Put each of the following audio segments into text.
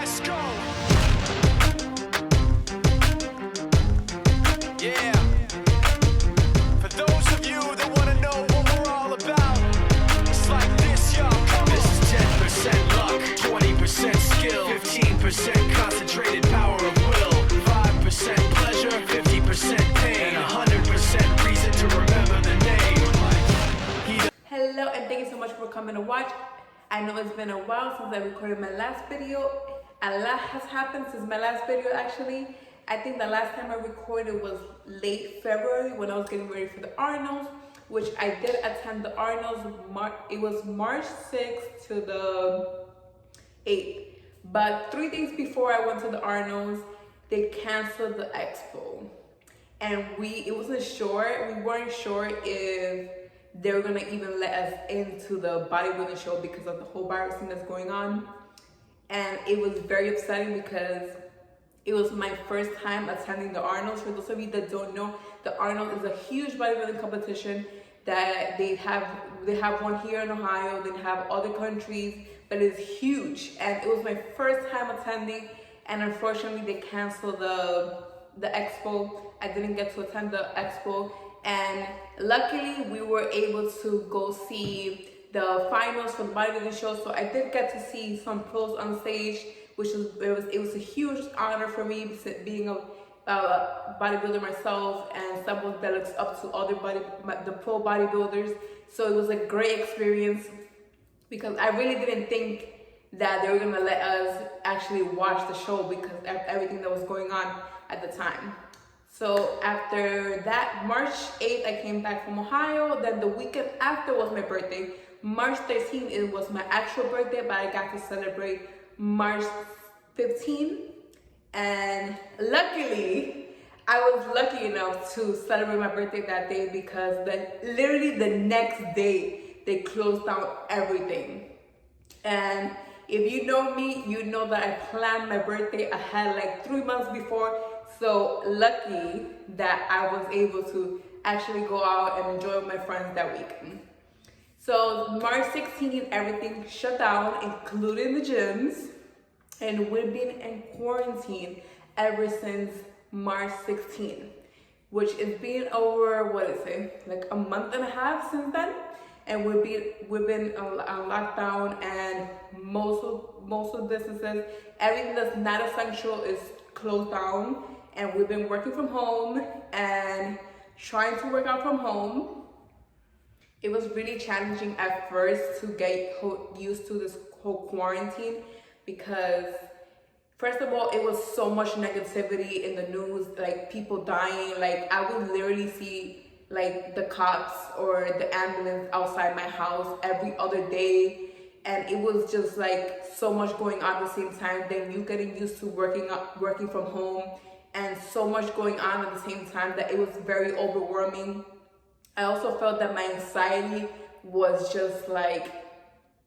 Let's go. Yeah. For those of you that want to know what we're all about, it's like this, y'all. Come on. This is 10% luck, 20% skill, 15% concentrated power of will, 5% pleasure, 50% pain, and 100% reason to remember the name. Hello, and thank you so much for coming to watch. I know it's been a while since I recorded my last video. A lot has happened since my last video actually. I think the last time I recorded was late February when I was getting ready for the Arnolds, which I did attend the Arnolds. It was March 6th to the 8th. But 3 days before I went to the Arnolds, they canceled the expo. And we weren't sure if they were gonna even let us into the bodybuilding show because of the whole virus thing that's going on. And it was very upsetting because it was my first time attending the Arnolds. For those of you that don't know, the Arnold is a huge bodybuilding competition that they have one here in Ohio, they have other countries, but it's huge. And it was my first time attending, and unfortunately they canceled the expo. I didn't get to attend the expo, and luckily we were able to go see the finals for the bodybuilding show. So I did get to see some pros on stage, which it was a huge honor for me, being a bodybuilder myself, and someone that looks up to other the pro bodybuilders. So it was a great experience because I really didn't think that they were gonna let us actually watch the show because of everything that was going on at the time. So after that, March 8th, I came back from Ohio. Then the weekend after was my birthday. March 13th, it was my actual birthday, but I got to celebrate March 15th. And luckily, I was lucky enough to celebrate my birthday that day because literally the next day, they closed down everything. And if you know me, you know that I planned my birthday ahead like 3 months before. So lucky that I was able to actually go out and enjoy with my friends that weekend. So March 16th, everything shut down, including the gyms. And we've been in quarantine ever since March 16th, which is been over, like a month and a half since then. And we've been on lockdown, and most of businesses, everything that's not essential is closed down. And we've been working from home and trying to work out from home. It was really challenging at first to get used to this whole quarantine because, first of all, it was so much negativity in the news, like people dying. Like I would literally see like the cops or the ambulance outside my house every other day. And it was just like so much going on at the same time. Then you getting used to working from home, and so much going on at the same time that it was very overwhelming. I also felt that my anxiety was just like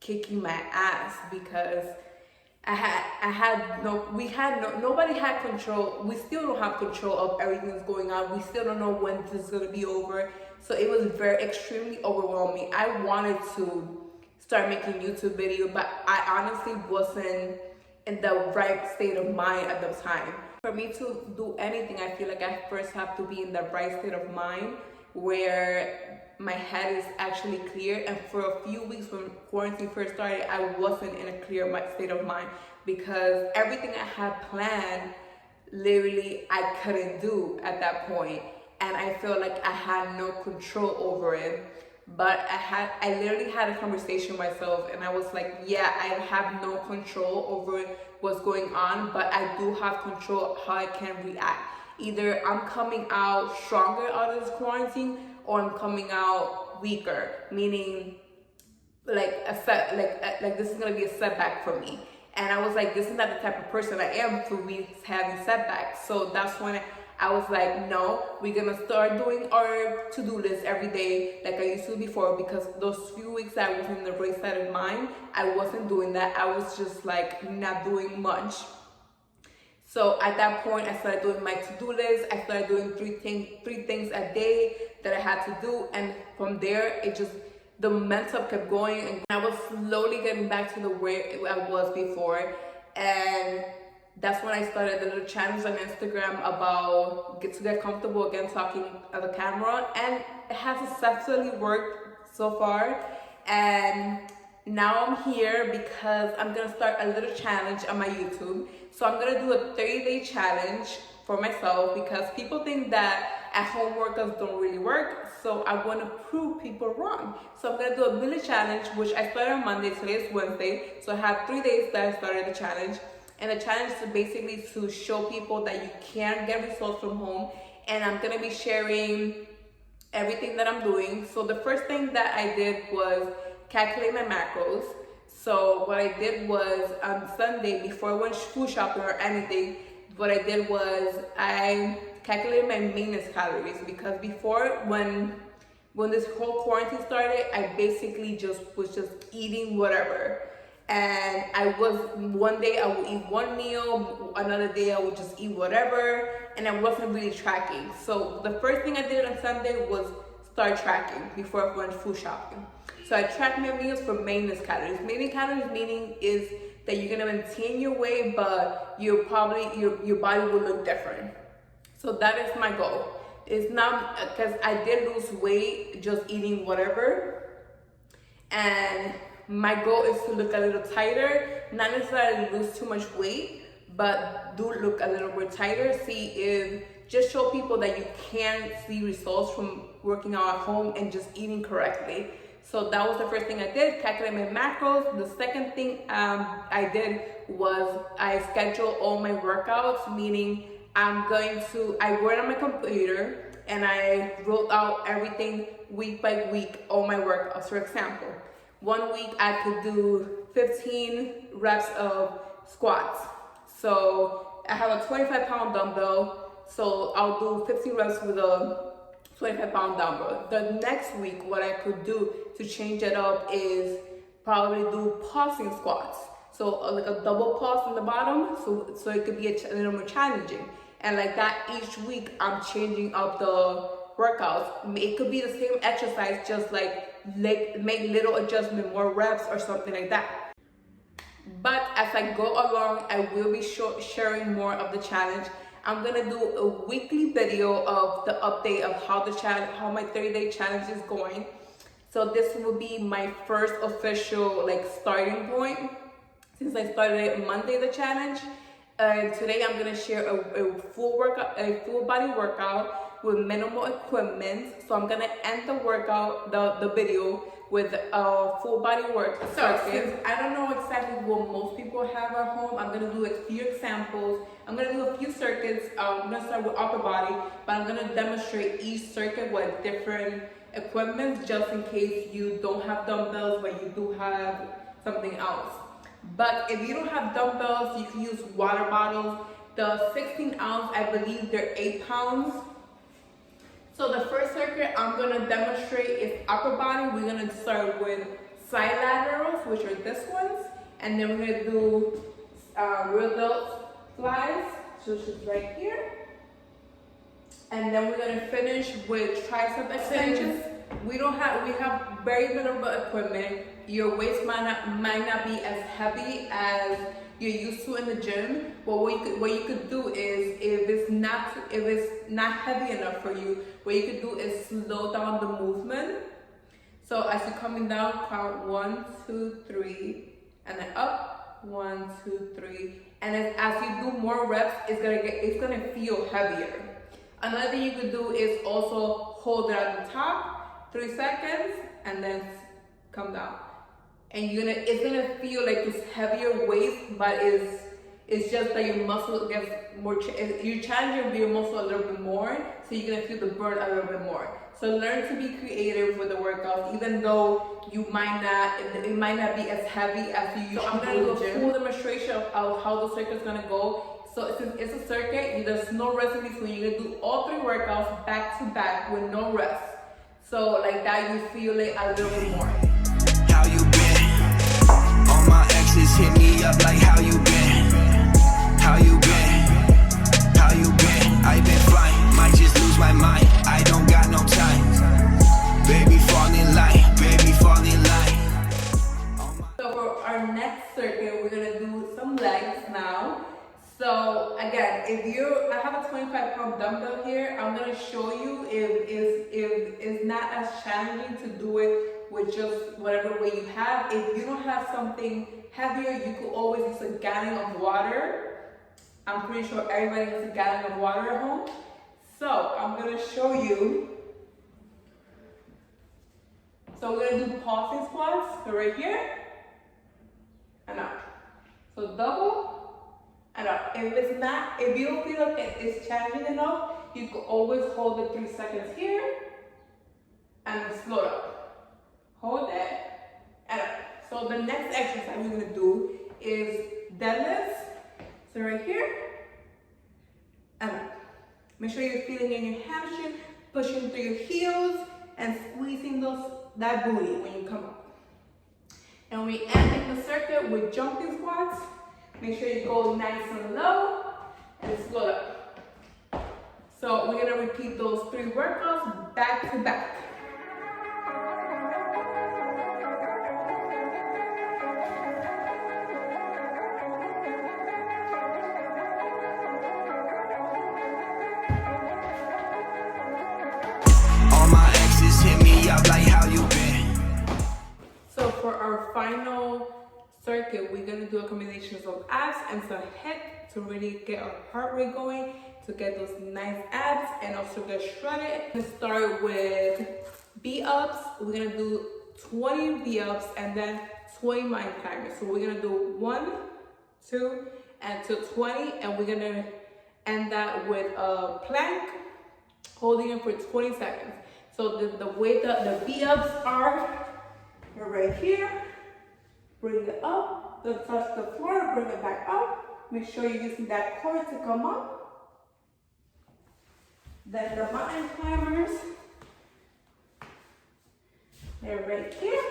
kicking my ass because nobody had control. We still don't have control of everything that's going on. We still don't know when this is gonna be over. So it was extremely overwhelming. I wanted to start making YouTube videos, but I honestly wasn't in the right state of mind at the time. For me to do anything, I feel like I first have to be in the right state of mind where my head is actually clear. And for a few weeks when quarantine first started, I wasn't in a clear state of mind because everything I had planned, literally I couldn't do at that point. And I felt like I had no control over it. But I literally had a conversation with myself, and I was like, yeah, I have no control over what's going on, but I do have control how I can react. Either I'm coming out stronger out of this quarantine, or I'm coming out weaker, meaning like this is gonna be a setback for me. And I was like, this is not the type of person I am to be having setbacks. So that's when I was like, no, we're gonna start doing our to-do list every day like I used to before, because those few weeks I was in the right state of mind, I wasn't doing that. I was just like not doing much. So at that point, I started doing my to-do list. I started doing three things a day that I had to do. And from there, the momentum kept going. And I was slowly getting back to the way I was before. and that's when I started the little challenge on Instagram about to get comfortable again talking at the camera, and it has successfully worked so far. And now I'm here because I'm gonna start a little challenge on my YouTube. So I'm gonna do a 30-day challenge for myself because people think that at-home workouts don't really work. So I want to prove people wrong. So I'm gonna do a mini challenge, which I started on Monday. Today is Wednesday, so I have 3 days that I started the challenge. And the challenge is basically to show people that you can get results from home. And I'm gonna be sharing everything that I'm doing. So the first thing that I did was calculate my macros. So what I did was on Sunday, before I went food shopping or anything, what I did was I calculated my maintenance calories, because before, when this whole quarantine started, I basically was just eating whatever. And one day I would eat one meal, another day I would just eat whatever, and I wasn't really tracking. So the first thing I did on Sunday was start tracking before I went food shopping. So I tracked my meals for maintenance calories. Maintenance calories meaning is that you're gonna maintain your weight, but your body will look different. So that is my goal. It's not, because I did lose weight just eating whatever, and my goal is to look a little tighter, not necessarily lose too much weight, but do look a little bit tighter. Just show people that you can see results from working out at home and just eating correctly. So that was the first thing I did, calculate my macros. The second thing I did was I scheduled all my workouts, meaning I went on my computer and I wrote out everything week by week, all my workouts. For example, 1 week I could do 15 reps of squats. So I have a 25-pound dumbbell, so I'll do 15 reps with a 25-pound dumbbell. The next week, what I could do to change it up is probably do pausing squats. So like a double pause on the bottom, so it could be a little more challenging. And like that, each week I'm changing up the workouts. It could be the same exercise, just like make little adjustment, more reps or something like that. But as I go along, I will be sharing more of the challenge. I'm gonna do a weekly video of the update of how my 30-day challenge is going. So this will be my first official starting point, since I started it Monday, the challenge. Today I'm gonna share a full body workout with minimal equipment. So I'm gonna end the workout, the video, with a full body workout. So since I don't know exactly what most people have at home, I'm gonna do a few examples. I'm gonna do a few circuits. I'm gonna start with upper body, but I'm gonna demonstrate each circuit with different equipment, just in case you don't have dumbbells, but you do have something else. But if you don't have dumbbells, you can use water bottles. The 16 ounce, I believe they're 8 pounds. So the first circuit I'm gonna demonstrate is upper body. We're gonna start with side laterals, which are this ones. And then we're gonna do real delt flies, which is right here. And then we're gonna finish with tricep extensions. We have very minimal equipment. Your weights might not be as heavy as you're used to in the gym. But what you could do is, if it's not heavy enough for you, what you could do is slow down the movement. So as you're coming down, count 1, 2, 3, and then up, 1, 2, 3. And as you do more reps, it's gonna feel heavier. Another thing you could do is also hold it at the top, 3 seconds, and then come down. And it's gonna feel like this heavier weight, but it's just that your muscle gets more. You're challenging your muscle a little bit more, so you're gonna feel the burn a little bit more. So learn to be creative with the workouts, even though it might not be as heavy as you usually do. So I'm gonna do a full demonstration of how the circuit's gonna go. So since it's a circuit, there's no rest in between. You're gonna do all 3 workouts back to back with no rest. So like that, you feel it a little bit more. How you been? All my exes hit me up like, how you been? How you been? How you been? I been flying, might just lose my mind. I don't got no time. Baby, fall in line. Baby, fall in line. So for our next circuit, we're gonna do some some legs now. So again, I have a 25-pound dumbbell here. I'm gonna show you if it's not as challenging to do it with just whatever weight you have. If you don't have something heavier, you could always use a gallon of water. I'm pretty sure everybody has a gallon of water at home. So I'm gonna show you. So we're gonna do pulsing squats. So right here and up. So double and up. If you don't feel like it's challenging enough, you can always hold it 3 seconds here and then slow up. Hold it and up. So the next exercise we're gonna do is deadlifts. So right here and up. Make sure you're feeling in your hamstring, pushing through your heels and squeezing that booty when you come up. And we end in the circuit with jumping squats. Make sure you go nice and low and slow up. So we're gonna repeat those 3 workouts back to back. All my exes hit me up like how you been. So for our final circuit, we're gonna do a combination of abs and some HIIT to really get our heart rate going, to get those nice abs and also get shredded. We're gonna start with V-ups. We're gonna do 20 V-ups and then 20 mountain climbers. So we're gonna do 1, 2, and to 20, and we're gonna end that with a plank, holding it for 20 seconds. So the way the V-ups are right here. Bring it up, then touch the floor, bring it back up. Make sure you're using that cord to come up. Then the mountain climbers, they're right here.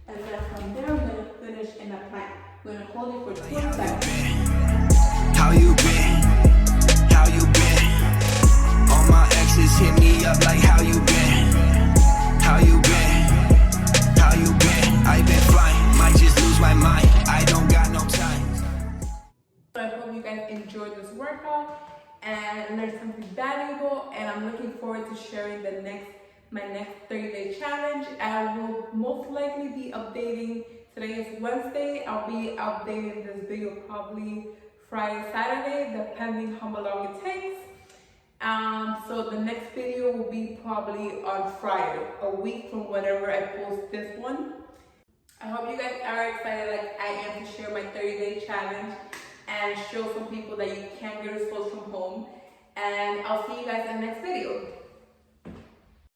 And then from there, we're gonna finish in a plank. We're gonna hold it for 20 seconds. How you been? How you been? All my exes hit me up like how you been? How you been? How you been? I've been flying, might just lose my mind. I don't got no time. So I hope you guys enjoyed this workout and learned something valuable. And I'm looking forward to sharing my next 30-day challenge. I will most likely be updating. Today is Wednesday. I'll be updating this video probably Friday, Saturday, depending how long it takes. So the next video will be probably on Friday, a week from whenever I post this one. I hope you guys are excited like I am to share my 30-day challenge and show some people that you can get results from home. And I'll see you guys in the next video.